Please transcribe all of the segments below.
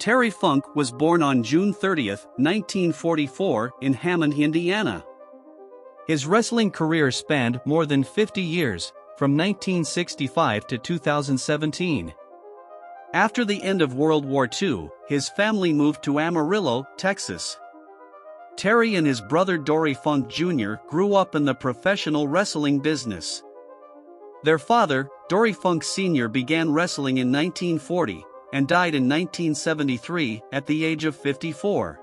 Terry Funk was born on June 30, 1944, in Hammond, Indiana. His wrestling career spanned more than 50 years, from 1965 to 2017. After the end of World War II, his family moved to Amarillo, Texas. Terry and his brother Dory Funk Jr. grew up in the professional wrestling business. Their father, Dory Funk Sr., began wrestling in 1940 and died in 1973 at the age of 54.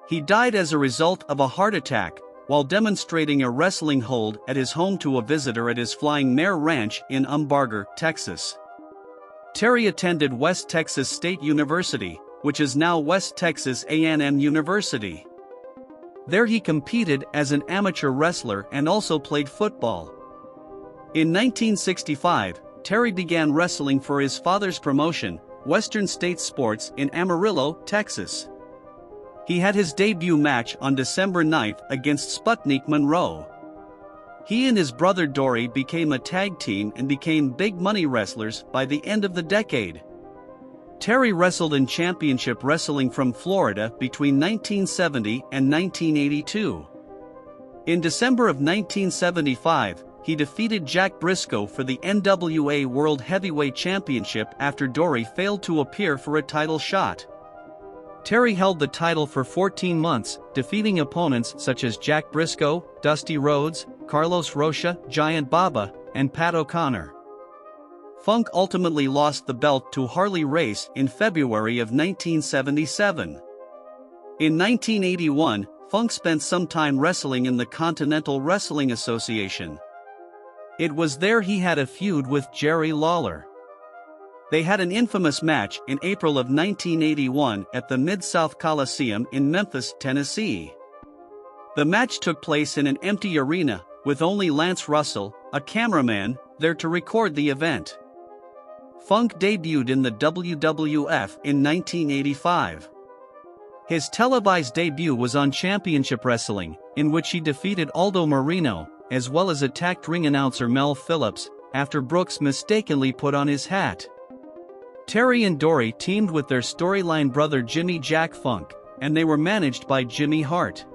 He died as a result of a heart attack while demonstrating a wrestling hold at his home to a visitor at his Flying Mare Ranch in Umbarger, Texas. Terry attended West Texas State University, which is now West Texas A&M University. There he competed as an amateur wrestler and also played football. In 1965, Terry began wrestling for his father's promotion, Western States Sports, in Amarillo, Texas. He had his debut match on December 9 against Sputnik Monroe. He and his brother Dory became a tag team and became big money wrestlers by the end of the decade. Terry wrestled in championship wrestling from Florida between 1970 and 1982. In December of 1975, he defeated Jack Briscoe for the NWA World Heavyweight Championship after Dory failed to appear for a title shot. Terry held the title for 14 months, defeating opponents such as Jack Briscoe, Dusty Rhodes, Carlos Rocha, Giant Baba, and Pat O'Connor. Funk ultimately lost the belt to Harley Race in February of 1977. In 1981, Funk spent some time wrestling in the Continental Wrestling Association. It was there he had a feud with Jerry Lawler. They had an infamous match in April of 1981 at the Mid-South Coliseum in Memphis, Tennessee. The match took place in an empty arena, with only Lance Russell, a cameraman, there to record the event. Funk debuted in the WWF in 1985. His televised debut was on Championship Wrestling, in which he defeated Aldo Marino, as well as attacked ring announcer Mel Phillips, after Brooks mistakenly put on his hat. Terry and Dory teamed with their storyline brother Jimmy Jack Funk, and they were managed by Jimmy Hart.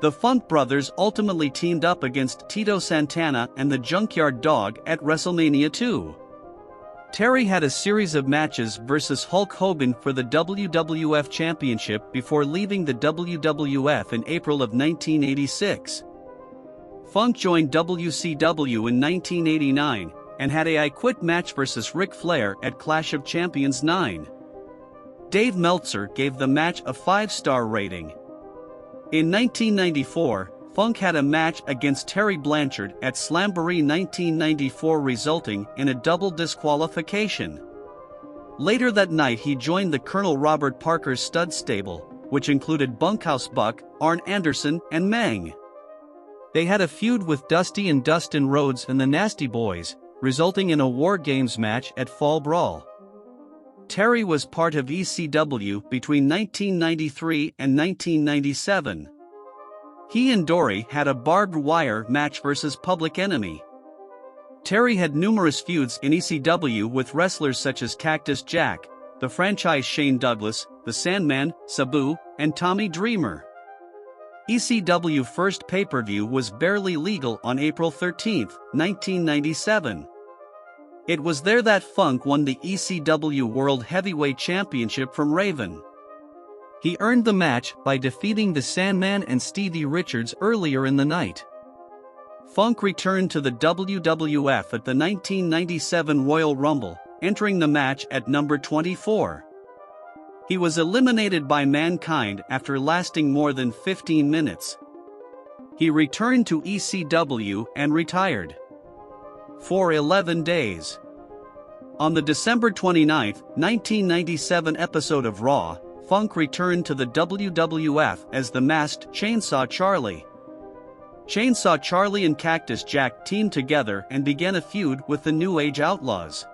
The Funk brothers ultimately teamed up against Tito Santana and the Junkyard Dog at WrestleMania 2. Terry had a series of matches versus Hulk Hogan for the WWF Championship before leaving the WWF in April of 1986. Funk joined WCW in 1989 and had a I Quit match versus Ric Flair at Clash of Champions 9. Dave Meltzer gave the match a 5-star rating. In 1994, Funk had a match against Terry Blanchard at Slamboree 1994, resulting in a double disqualification. Later that night he joined the Colonel Robert Parker's stud stable, which included Bunkhouse Buck, Arn Anderson, and Mang. They had a feud with Dusty and Dustin Rhodes and the Nasty Boys, resulting in a War Games match at Fall Brawl. Terry was part of ECW between 1993 and 1997. He and Dory had a barbed wire match versus Public Enemy. Terry had numerous feuds in ECW with wrestlers such as Cactus Jack, the franchise Shane Douglas, the Sandman, Sabu, and Tommy Dreamer. ECW first pay-per-view was barely legal on April 13, 1997. It was there that Funk won the ECW World Heavyweight Championship from Raven. He earned the match by defeating the Sandman and Stevie Richards earlier in the night. Funk returned to the WWF at the 1997 Royal Rumble, entering the match at number 24. He was eliminated by Mankind after lasting more than 15 minutes. He returned to ECW and retired for 11 days. On the December 29, 1997 episode of Raw, Funk returned to the WWF as the Masked Chainsaw Charlie. Chainsaw Charlie and Cactus Jack teamed together and began a feud with the New Age Outlaws.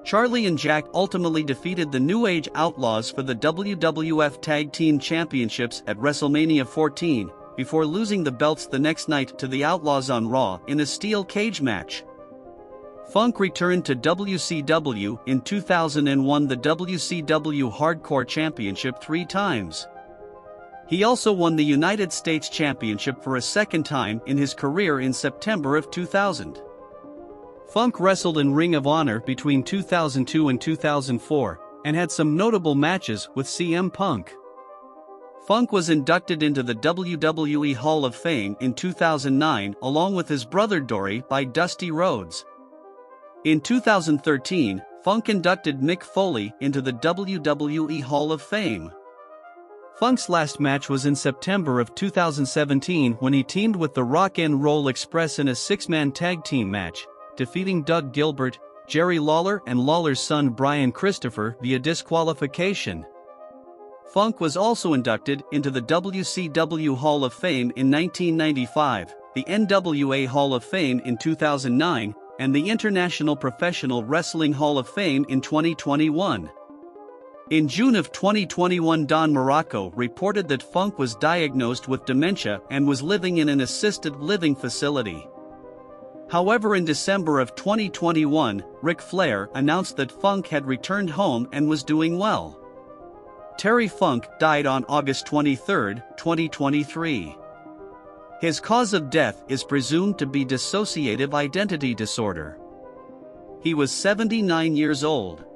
Charlie and Jack ultimately defeated the New Age Outlaws for the WWF Tag Team Championships at WrestleMania 14, before losing the belts the next night to the Outlaws on Raw in a steel cage match. Funk returned to WCW in 2000 and won the WCW Hardcore Championship 3 times. He also won the United States Championship for a second time in his career in September of 2000. Funk wrestled in Ring of Honor between 2002 and 2004, and had some notable matches with CM Punk. Funk was inducted into the WWE Hall of Fame in 2009 along with his brother Dory by Dusty Rhodes. In 2013, Funk inducted Mick Foley into the WWE Hall of Fame. Funk's last match was in September of 2017 when he teamed with the Rock and Roll Express in a 6-man tag team match, defeating Doug Gilbert, Jerry Lawler and Lawler's son Brian Christopher via disqualification. Funk was also inducted into the WCW Hall of Fame in 1995, the NWA Hall of Fame in 2009, and the International Professional Wrestling Hall of Fame in 2021. In June of 2021, Don Morocco reported that Funk was diagnosed with dementia and was living in an assisted living facility. However, in December of 2021, Ric Flair announced that Funk had returned home and was doing well. Terry Funk died on August 23, 2023. His cause of death is presumed to be dissociative identity disorder. He was 79 years old.